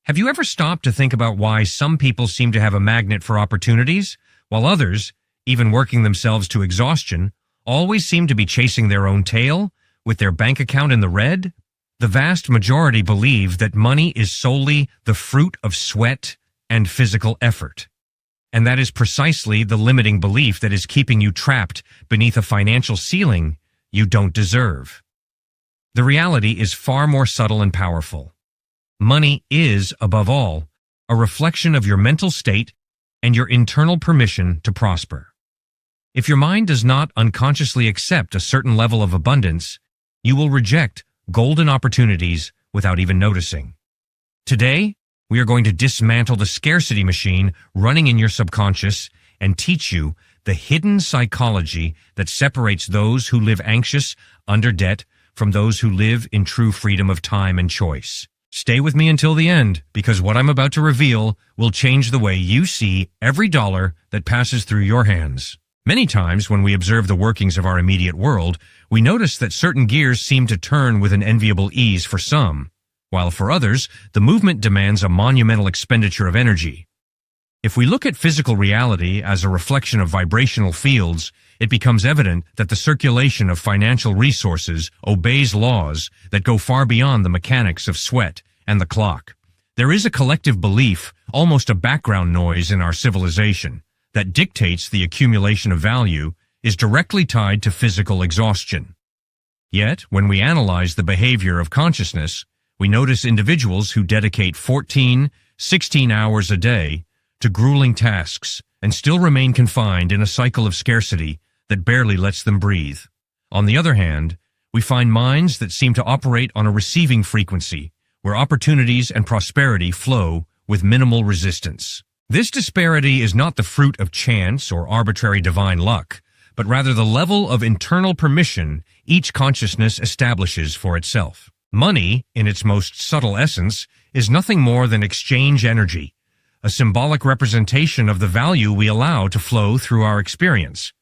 Have you ever stopped to think about why some people seem to have a magnet for opportunities, while others, even working themselves to exhaustion, always seem to be chasing their own tail, with their bank account in the red? The vast majority believe that money is solely the fruit of sweat and physical effort. And that is precisely the limiting belief that is keeping you trapped beneath a financial ceiling you don't deserve. The reality is far more subtle and powerful. Money is, above all, a reflection of your mental state and your internal permission to prosper. If your mind does not unconsciously accept a certain level of abundance, you will reject golden opportunities without even noticing. Today, we are going to dismantle the scarcity machine running in your subconscious and teach you the hidden psychology that separates those who live anxious, under debt, from those who live in true freedom of time and choice. Stay with me until the end, because what I'm about to reveal will change the way you see every dollar that passes through your hands. Many times when we observe the workings of our immediate world, we notice that certain gears seem to turn with an enviable ease for some, while for others, the movement demands a monumental expenditure of energy. If we look at physical reality as a reflection of vibrational fields, it becomes evident that the circulation of financial resources obeys laws that go far beyond the mechanics of sweat and the clock. There is a collective belief, almost a background noise in our civilization, that dictates the accumulation of value is directly tied to physical exhaustion. Yet, when we analyze the behavior of consciousness, we notice individuals who dedicate 14, 16 hours a day to grueling tasks and still remain confined in a cycle of scarcity that barely lets them breathe. On the other hand, we find minds that seem to operate on a receiving frequency, where opportunities and prosperity flow with minimal resistance. This disparity is not the fruit of chance or arbitrary divine luck, but rather the level of internal permission each consciousness establishes for itself. Money, in its most subtle essence, is nothing more than exchange energy, a symbolic representation of the value we allow to flow through our experience.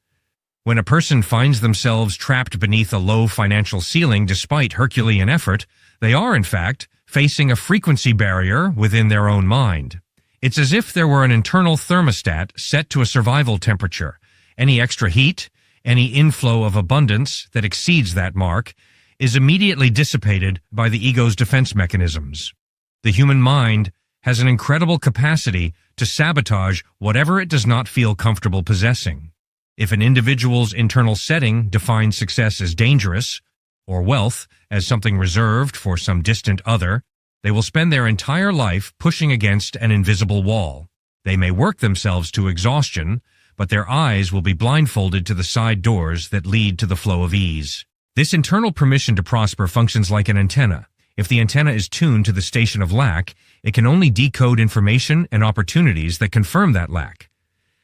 When a person finds themselves trapped beneath a low financial ceiling despite Herculean effort, they are, in fact, facing a frequency barrier within their own mind. It's as if there were an internal thermostat set to a survival temperature. Any extra heat, any inflow of abundance that exceeds that mark, is immediately dissipated by the ego's defense mechanisms. The human mind has an incredible capacity to sabotage whatever it does not feel comfortable possessing. If an individual's internal setting defines success as dangerous, or wealth as something reserved for some distant other, they will spend their entire life pushing against an invisible wall. They may work themselves to exhaustion, but their eyes will be blindfolded to the side doors that lead to the flow of ease. This internal permission to prosper functions like an antenna. If the antenna is tuned to the station of lack, it can only decode information and opportunities that confirm that lack.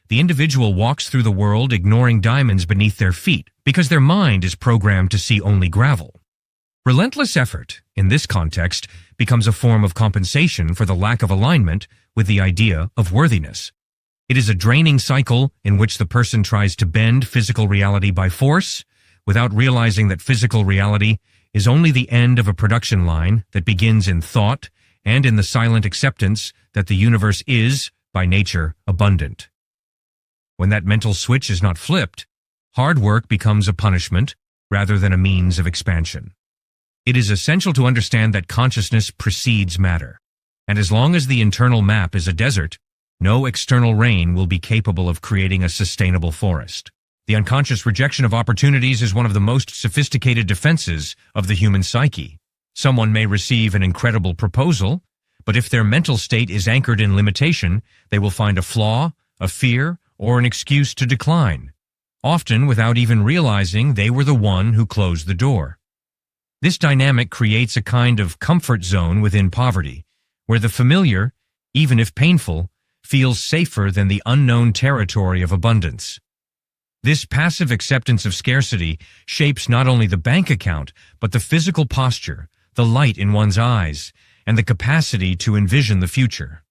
The individual walks through the world ignoring diamonds beneath their feet because their mind is programmed to see only gravel. Relentless effort, in this context, becomes a form of compensation for the lack of alignment with the idea of worthiness. It is a draining cycle in which the person tries to bend physical reality by force, without realizing that physical reality is only the end of a production line that begins in thought and in the silent acceptance that the universe is, by nature, abundant. When that mental switch is not flipped, hard work becomes a punishment rather than a means of expansion. It is essential to understand that consciousness precedes matter, and as long as the internal map is a desert, no external rain will be capable of creating a sustainable forest. The unconscious rejection of opportunities is one of the most sophisticated defenses of the human psyche. Someone may receive an incredible proposal, but if their mental state is anchored in limitation, they will find a flaw, a fear, or an excuse to decline, often without even realizing they were the one who closed the door. This dynamic creates a kind of comfort zone within poverty, where the familiar, even if painful, feels safer than the unknown territory of abundance. This passive acceptance of scarcity shapes not only the bank account, but the physical posture, the light in one's eyes, and the capacity to envision the future.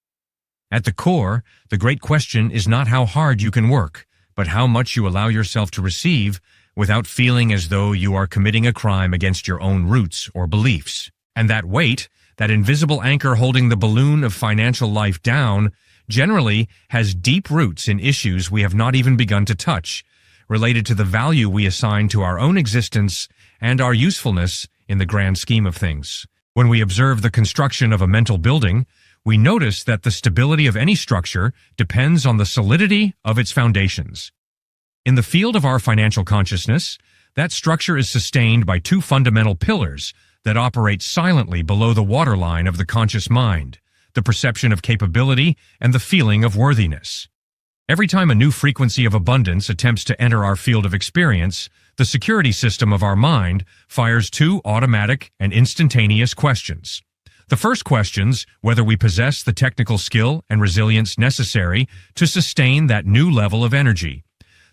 At the core, the great question is not how hard you can work, but how much you allow yourself to receive without feeling as though you are committing a crime against your own roots or beliefs. And that weight, That invisible anchor holding the balloon of financial life down generally has deep roots in issues we have not even begun to touch, related to the value we assign to our own existence and our usefulness in the grand scheme of things. When we observe the construction of a mental building, we notice that the stability of any structure depends on the solidity of its foundations. In the field of our financial consciousness, that structure is sustained by two fundamental pillars that operate silently below the waterline of the conscious mind: the perception of capability and the feeling of worthiness. Every time a new frequency of abundance attempts to enter our field of experience, the security system of our mind fires two automatic and instantaneous questions. The first questions whether we possess the technical skill and resilience necessary to sustain that new level of energy.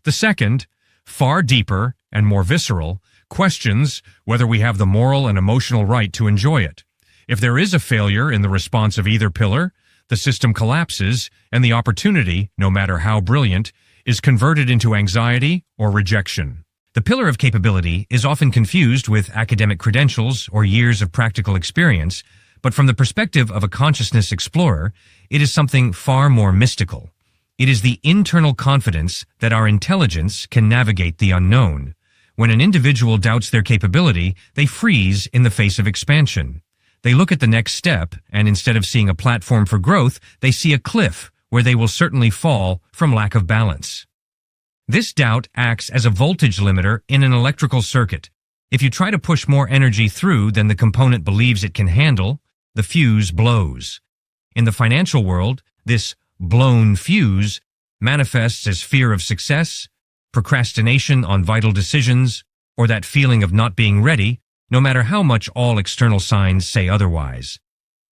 The second, far deeper and more visceral, questions whether we have the moral and emotional right to enjoy it. If there is a failure in the response of either pillar, the system collapses, and the opportunity, no matter how brilliant, is converted into anxiety or rejection. The pillar of capability is often confused with academic credentials or years of practical experience, but from the perspective of a consciousness explorer, it is something far more mystical. It is the internal confidence that our intelligence can navigate the unknown. When an individual doubts their capability, they freeze in the face of expansion. They look at the next step, and instead of seeing a platform for growth, they see a cliff where they will certainly fall from lack of balance. This doubt acts as a voltage limiter in an electrical circuit. If you try to push more energy through than the component believes it can handle, the fuse blows. In the financial world, this blown fuse manifests as fear of success, procrastination on vital decisions, or that feeling of not being ready, no matter how much all external signs say otherwise.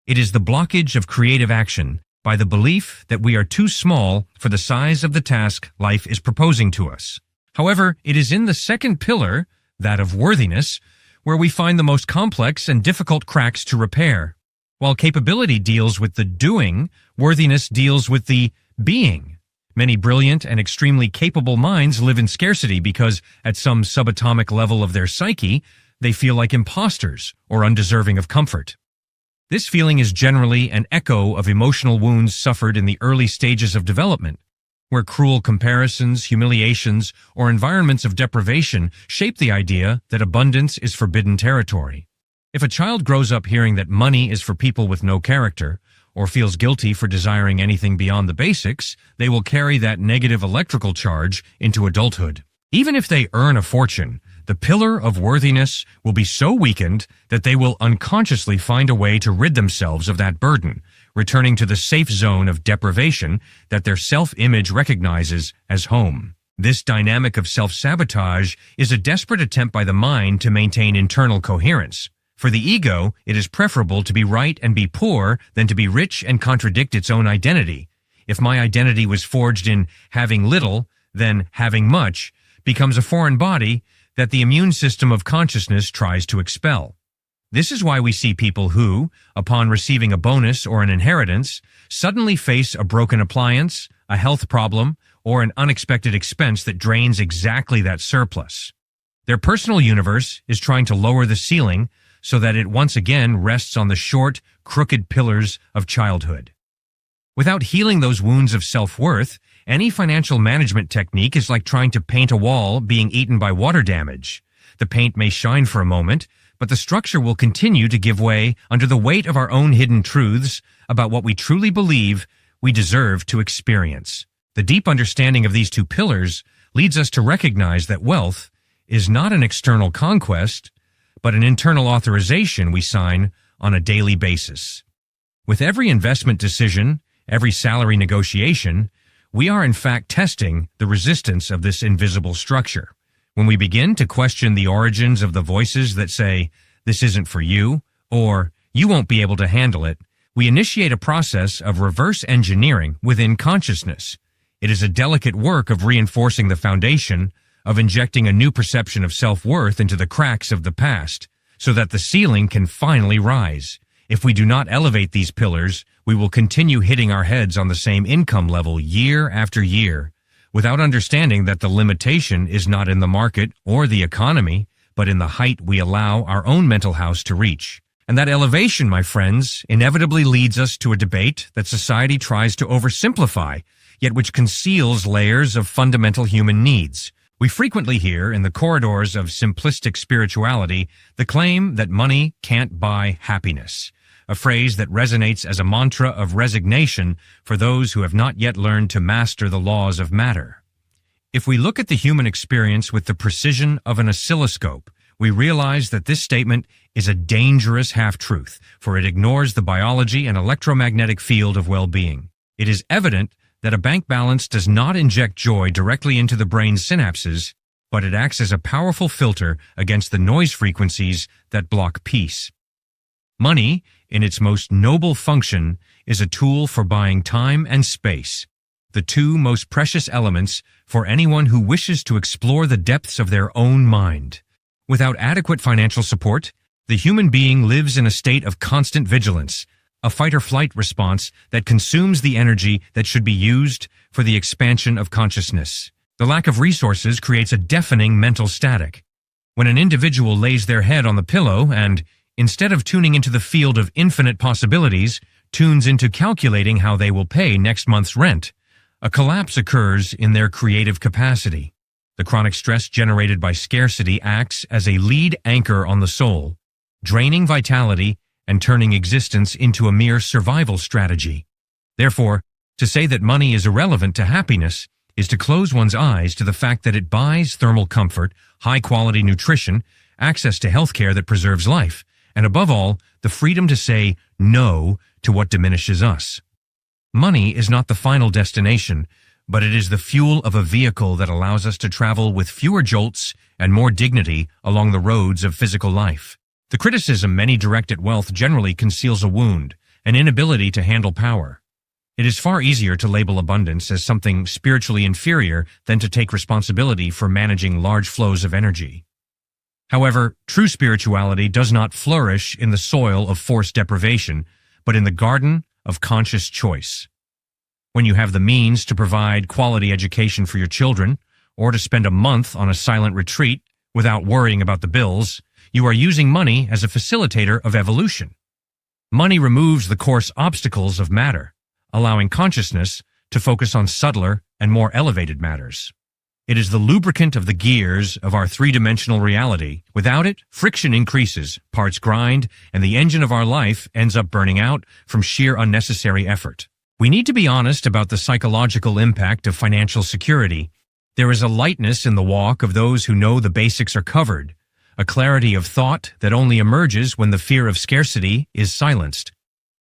It is the blockage of creative action by the belief that we are too small for the size of the task life is proposing to us. However, it is in the second pillar, that of worthiness, where we find the most complex and difficult cracks to repair. While capability deals with the doing, worthiness deals with the being. Many brilliant and extremely capable minds live in scarcity because, at some subatomic level of their psyche, they feel like imposters or undeserving of comfort. This feeling is generally an echo of emotional wounds suffered in the early stages of development, where cruel comparisons, humiliations, or environments of deprivation shape the idea that abundance is forbidden territory. If a child grows up hearing that money is for people with no character, or feels guilty for desiring anything beyond the basics, they will carry that negative electrical charge into adulthood. Even if they earn a fortune, the pillar of worthiness will be so weakened that they will unconsciously find a way to rid themselves of that burden, returning to the safe zone of deprivation that their self-image recognizes as home. This dynamic of self-sabotage is a desperate attempt by the mind to maintain internal coherence. For the ego, it is preferable to be right and be poor than to be rich and contradict its own identity. If my identity was forged in having little, then having much becomes a foreign body that the immune system of consciousness tries to expel. This is why we see people who, upon receiving a bonus or an inheritance, suddenly face a broken appliance, a health problem, or an unexpected expense that drains exactly that surplus. Their personal universe is trying to lower the ceiling so that it once again rests on the short, crooked pillars of childhood. Without healing those wounds of self-worth, any financial management technique is like trying to paint a wall being eaten by water damage. The paint may shine for a moment, but the structure will continue to give way under the weight of our own hidden truths about what we truly believe we deserve to experience. The deep understanding of these two pillars leads us to recognize that wealth is not an external conquest, but an internal authorization we sign on a daily basis. With every investment decision, every salary negotiation, we are in fact testing the resistance of this invisible structure. When we begin to question the origins of the voices that say, "This isn't for you," or "You won't be able to handle it," we initiate a process of reverse engineering within consciousness. It is a delicate work of reinforcing the foundation, of injecting a new perception of self-worth into the cracks of the past, so that the ceiling can finally rise. If we do not elevate these pillars, we will continue hitting our heads on the same income level year after year, without understanding that the limitation is not in the market or the economy, but in the height we allow our own mental house to reach. And that elevation, my friends, inevitably leads us to a debate that society tries to oversimplify, yet which conceals layers of fundamental human needs. We frequently hear in the corridors of simplistic spirituality the claim that money can't buy happiness, a phrase that resonates as a mantra of resignation for those who have not yet learned to master the laws of matter. If we look at the human experience with the precision of an oscilloscope, we realize that this statement is a dangerous half-truth, for it ignores the biology and electromagnetic field of well-being. It is evident that a bank balance does not inject joy directly into the brain's synapses, but it acts as a powerful filter against the noise frequencies that block peace. Money, in its most noble function, is a tool for buying time and space, the two most precious elements for anyone who wishes to explore the depths of their own mind. Without adequate financial support, the human being lives in a state of constant vigilance, a fight-or-flight response that consumes the energy that should be used for the expansion of consciousness. The lack of resources creates a deafening mental static. When an individual lays their head on the pillow and, instead of tuning into the field of infinite possibilities, tunes into calculating how they will pay next month's rent, a collapse occurs in their creative capacity. The chronic stress generated by scarcity acts as a lead anchor on the soul, draining vitality and turning existence into a mere survival strategy. Therefore, to say that money is irrelevant to happiness is to close one's eyes to the fact that it buys thermal comfort, high-quality nutrition, access to healthcare that preserves life, and above all, the freedom to say no to what diminishes us. Money is not the final destination, but it is the fuel of a vehicle that allows us to travel with fewer jolts and more dignity along the roads of physical life. The criticism many direct at wealth generally conceals a wound, an inability to handle power. It is far easier to label abundance as something spiritually inferior than to take responsibility for managing large flows of energy. However, true spirituality does not flourish in the soil of forced deprivation, but in the garden of conscious choice. When you have the means to provide quality education for your children, or to spend a month on a silent retreat without worrying about the bills, you are using money as a facilitator of evolution. Money removes the coarse obstacles of matter, allowing consciousness to focus on subtler and more elevated matters. It is the lubricant of the gears of our three-dimensional reality. Without it, friction increases, parts grind, and the engine of our life ends up burning out from sheer unnecessary effort. We need to be honest about the psychological impact of financial security. There is a lightness in the walk of those who know the basics are covered, a clarity of thought that only emerges when the fear of scarcity is silenced.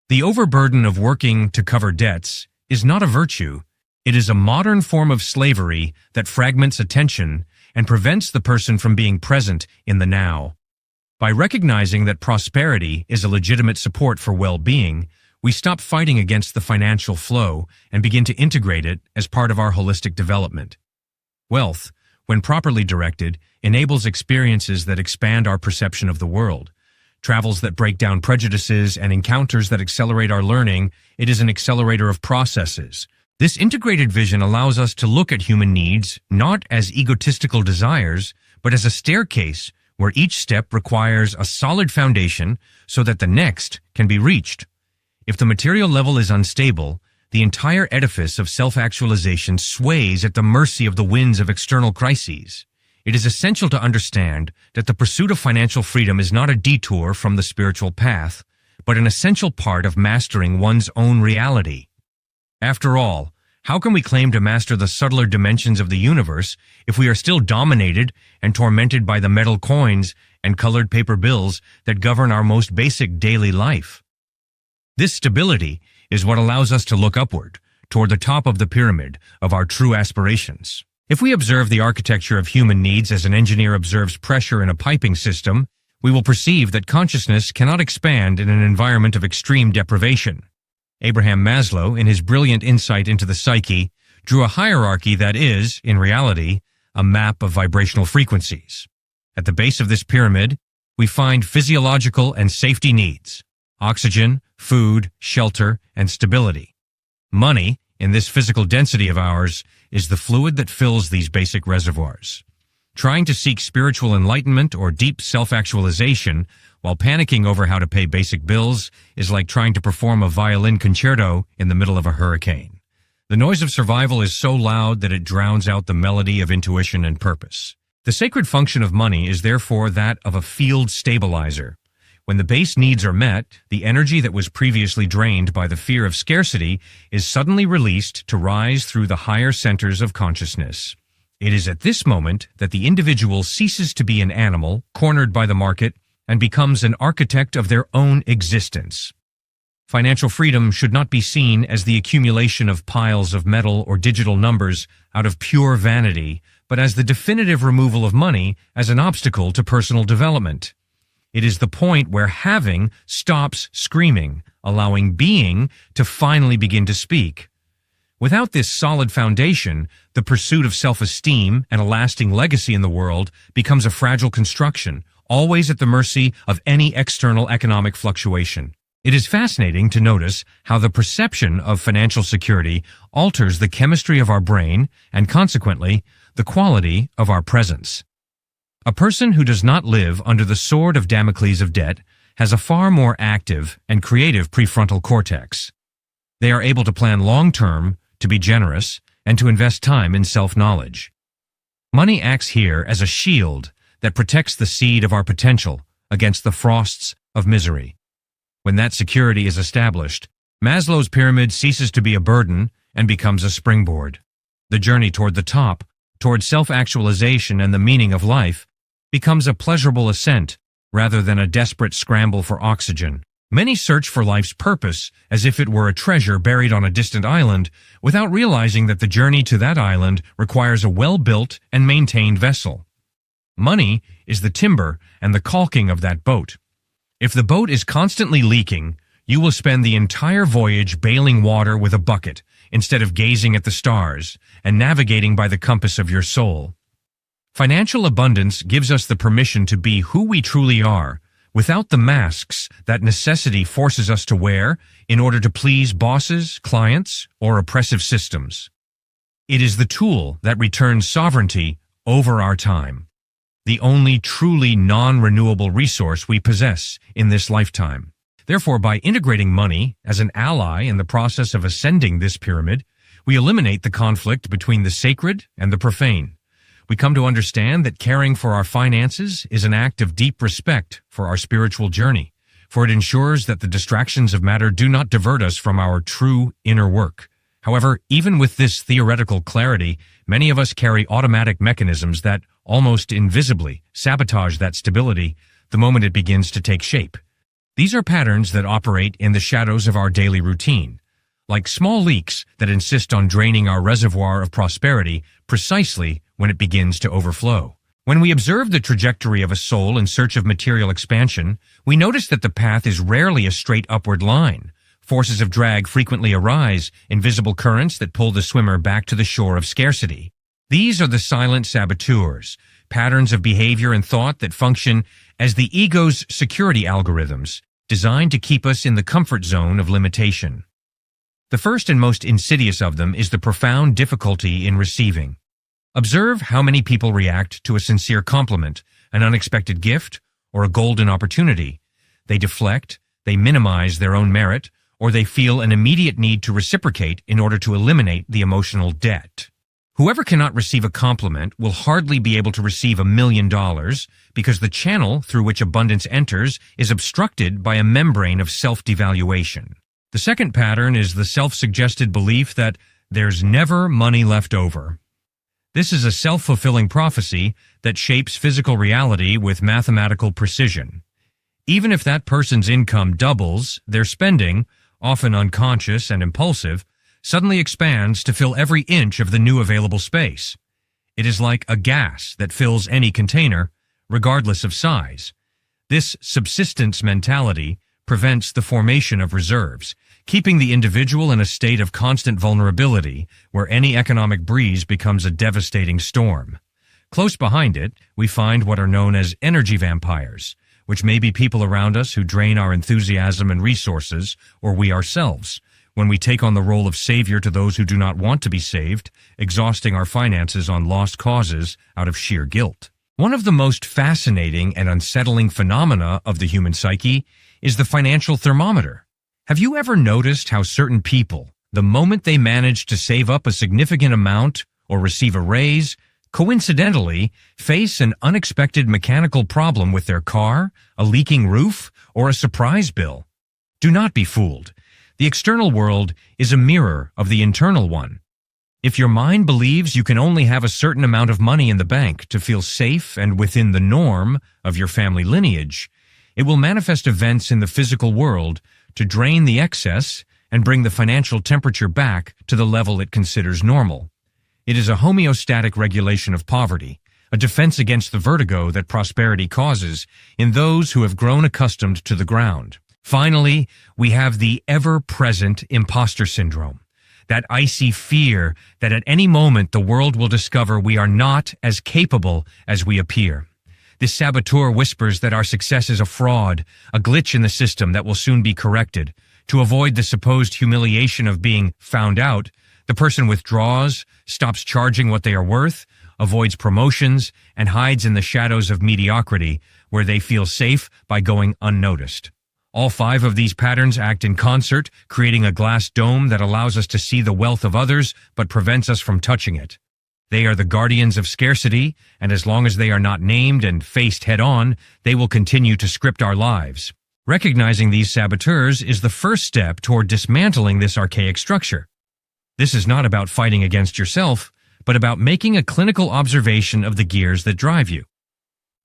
The overburden of working to cover debts is not a virtue. It is a modern form of slavery that fragments attention and prevents the person from being present in the now. By recognizing that prosperity is a legitimate support for well-being, we stop fighting against the financial flow and begin to integrate it as part of our holistic development. Wealth, when properly directed, enables experiences that expand our perception of the world, travels that break down prejudices, and encounters that accelerate our learning. It is an accelerator of processes. This integrated vision allows us to look at human needs not as egotistical desires, but as a staircase where each step requires a solid foundation so that the next can be reached. If the material level is unstable, the entire edifice of self-actualization sways at the mercy of the winds of external crises. It is essential to understand that the pursuit of financial freedom is not a detour from the spiritual path, but an essential part of mastering one's own reality. After all, how can we claim to master the subtler dimensions of the universe if we are still dominated and tormented by the metal coins and colored paper bills that govern our most basic daily life? This stability is what allows us to look upward, toward the top of the pyramid of our true aspirations. If we observe the architecture of human needs as an engineer observes pressure in a piping system, we will perceive that consciousness cannot expand in an environment of extreme deprivation. Abraham Maslow, in his brilliant insight into the psyche, drew a hierarchy that is, in reality, a map of vibrational frequencies. At the base of this pyramid, we find physiological and safety needs: oxygen, food, shelter, and stability. Money, in this physical density of ours, is the fluid that fills these basic reservoirs. Trying to seek spiritual enlightenment or deep self-actualization while panicking over how to pay basic bills is like trying to perform a violin concerto in the middle of a hurricane. The noise of survival is so loud that it drowns out the melody of intuition and purpose. The sacred function of money is therefore that of a field stabilizer. When the base needs are met, the energy that was previously drained by the fear of scarcity is suddenly released to rise through the higher centers of consciousness. It is at this moment that the individual ceases to be an animal cornered by the market and becomes an architect of their own existence. Financial freedom should not be seen as the accumulation of piles of metal or digital numbers out of pure vanity, but as the definitive removal of money as an obstacle to personal development. It is the point where having stops screaming, allowing being to finally begin to speak. Without this solid foundation, the pursuit of self-esteem and a lasting legacy in the world becomes a fragile construction, always at the mercy of any external economic fluctuation. It is fascinating to notice how the perception of financial security alters the chemistry of our brain and, consequently, the quality of our presence. A person who does not live under the sword of Damocles of debt has a far more active and creative prefrontal cortex. They are able to plan long-term, to be generous, and to invest time in self-knowledge. Money acts here as a shield that protects the seed of our potential against the frosts of misery. When that security is established, Maslow's pyramid ceases to be a burden and becomes a springboard. The journey toward the top, toward self-actualization and the meaning of life, becomes a pleasurable ascent rather than a desperate scramble for oxygen. Many search for life's purpose as if it were a treasure buried on a distant island, without realizing that the journey to that island requires a well-built and maintained vessel. Money is the timber and the caulking of that boat. If the boat is constantly leaking, you will spend the entire voyage bailing water with a bucket instead of gazing at the stars and navigating by the compass of your soul. Financial abundance gives us the permission to be who we truly are, without the masks that necessity forces us to wear in order to please bosses, clients, or oppressive systems. It is the tool that returns sovereignty over our time, the only truly non-renewable resource we possess in this lifetime. Therefore, by integrating money as an ally in the process of ascending this pyramid, we eliminate the conflict between the sacred and the profane. We come to understand that caring for our finances is an act of deep respect for our spiritual journey, for it ensures that the distractions of matter do not divert us from our true inner work. However, even with this theoretical clarity, many of us carry automatic mechanisms that, almost invisibly, sabotage that stability the moment it begins to take shape. These are patterns that operate in the shadows of our daily routine, like small leaks that insist on draining our reservoir of prosperity precisely when it begins to overflow. When we observe the trajectory of a soul in search of material expansion, we notice that the path is rarely a straight upward line. Forces of drag frequently arise, invisible currents that pull the swimmer back to the shore of scarcity. These are the silent saboteurs, patterns of behavior and thought that function as the ego's security algorithms, designed to keep us in the comfort zone of limitation. The first and most insidious of them is the profound difficulty in receiving. Observe how many people react to a sincere compliment, an unexpected gift, or a golden opportunity. They deflect, they minimize their own merit, or they feel an immediate need to reciprocate in order to eliminate the emotional debt. Whoever cannot receive a compliment will hardly be able to receive $1 million because the channel through which abundance enters is obstructed by a membrane of self-devaluation. The second pattern is the self-suggested belief that there's never money left over. This is a self-fulfilling prophecy that shapes physical reality with mathematical precision. Even if that person's income doubles, their spending, often unconscious and impulsive, suddenly expands to fill every inch of the new available space. It is like a gas that fills any container, regardless of size. This subsistence mentality prevents the formation of reserves, keeping the individual in a state of constant vulnerability where any economic breeze becomes a devastating storm. Close behind it, we find what are known as energy vampires, which may be people around us who drain our enthusiasm and resources, or we ourselves. when we take on the role of savior to those who do not want to be saved, exhausting our finances on lost causes out of sheer guilt. One of the most fascinating and unsettling phenomena of the human psyche is the financial thermometer. Have you ever noticed how certain people, the moment they manage to save up a significant amount or receive a raise, coincidentally face an unexpected mechanical problem with their car, a leaking roof, or a surprise bill? Do not be fooled. The external world is a mirror of the internal one. If your mind believes you can only have a certain amount of money in the bank to feel safe and within the norm of your family lineage, it will manifest events in the physical world to drain the excess and bring the financial temperature back to the level it considers normal. It is a homeostatic regulation of poverty, a defense against the vertigo that prosperity causes in those who have grown accustomed to the ground. Finally, we have the ever-present imposter syndrome, that icy fear that at any moment the world will discover we are not as capable as we appear. This saboteur whispers that our success is a fraud, a glitch in the system that will soon be corrected. To avoid the supposed humiliation of being found out, the person withdraws, stops charging what they are worth, avoids promotions, and hides in the shadows of mediocrity, where they feel safe by going unnoticed. All 5 of these patterns act in concert, creating a glass dome that allows us to see the wealth of others but prevents us from touching it. They are the guardians of scarcity, and as long as they are not named and faced head-on, they will continue to script our lives. Recognizing these saboteurs is the first step toward dismantling this archaic structure. This is not about fighting against yourself, but about making a clinical observation of the gears that drive you.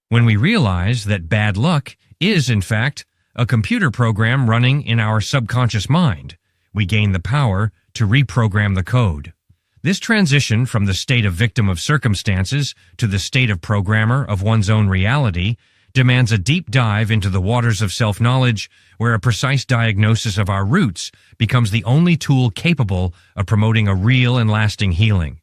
When we realize that bad luck is, in fact, a computer program running in our subconscious mind, we gain the power to reprogram the code. This transition from the state of victim of circumstances to the state of programmer of one's own reality demands a deep dive into the waters of self-knowledge, where a precise diagnosis of our roots becomes the only tool capable of promoting a real and lasting healing.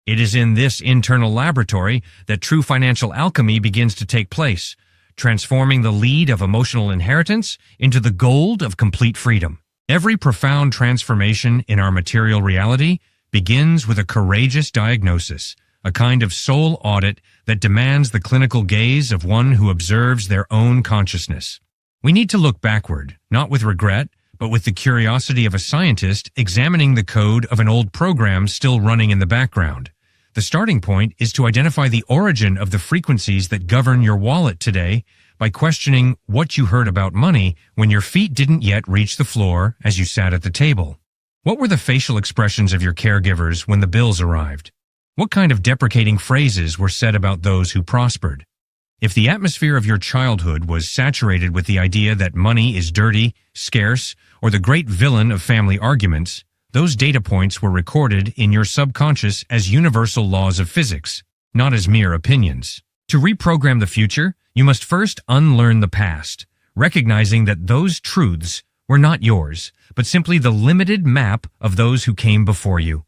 It is in this internal laboratory that true financial alchemy begins to take place, transforming the lead of emotional inheritance into the gold of complete freedom. Every profound transformation in our material reality begins with a courageous diagnosis, a kind of soul audit that demands the clinical gaze of one who observes their own consciousness. We need to look backward, not with regret, but with the curiosity of a scientist examining the code of an old program still running in the background. The starting point is to identify the origin of the frequencies that govern your wallet today by questioning what you heard about money when your feet didn't yet reach the floor as you sat at the table. What were the facial expressions of your caregivers when the bills arrived? What kind of deprecating phrases were said about those who prospered? If the atmosphere of your childhood was saturated with the idea that money is dirty, scarce, or the great villain of family arguments, those data points were recorded in your subconscious as universal laws of physics, not as mere opinions. To reprogram the future, you must first unlearn the past, recognizing that those truths were not yours, but simply the limited map of those who came before you.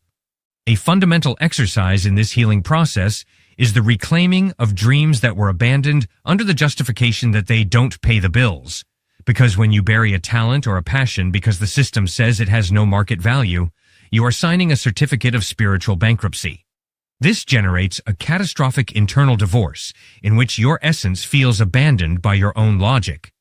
A fundamental exercise in this healing process is the reclaiming of dreams that were abandoned under the justification that they don't pay the bills. Because when you bury a talent or a passion because the system says it has no market value, you are signing a certificate of spiritual bankruptcy. This generates a catastrophic internal divorce in which your essence feels abandoned by your own logic.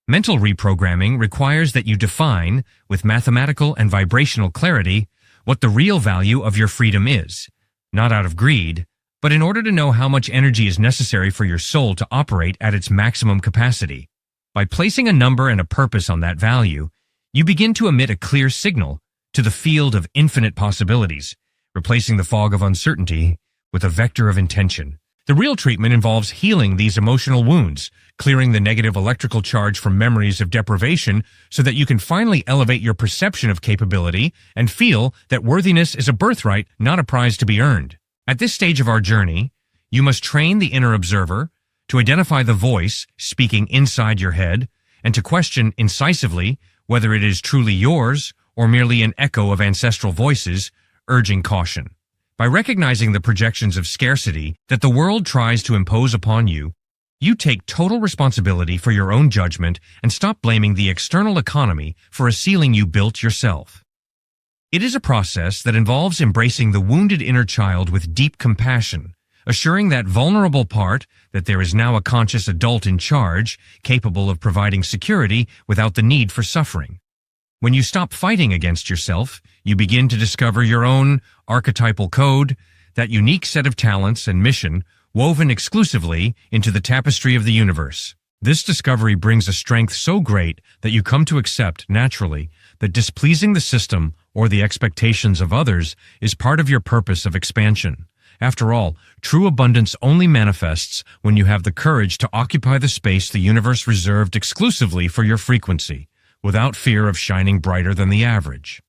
Mental reprogramming requires that you define, with mathematical and vibrational clarity, what the real value of your freedom is, not out of greed, but in order to know how much energy is necessary for your soul to operate at its maximum capacity. By placing a number and a purpose on that value, you begin to emit a clear signal to the field of infinite possibilities, replacing the fog of uncertainty with a vector of intention. The real treatment involves healing these emotional wounds, clearing the negative electrical charge from memories of deprivation so that you can finally elevate your perception of capability and feel that worthiness is a birthright, not a prize to be earned. At this stage of our journey, you must train the inner observer to identify the voice speaking inside your head and to question incisively whether it is truly yours or merely an echo of ancestral voices urging caution. By recognizing the projections of scarcity that the world tries to impose upon you, you take total responsibility for your own judgment and stop blaming the external economy for a ceiling you built yourself. It is a process that involves embracing the wounded inner child with deep compassion, assuring that vulnerable part that there is now a conscious adult in charge, capable of providing security without the need for suffering. When you stop fighting against yourself, you begin to discover your own archetypal code, that unique set of talents and mission woven exclusively into the tapestry of the universe. This discovery brings a strength so great that you come to accept, naturally, that displeasing the system or the expectations of others is part of your purpose of expansion. After all, true abundance only manifests when you have the courage to occupy the space the universe reserved exclusively for your frequency, without fear of shining brighter than the average.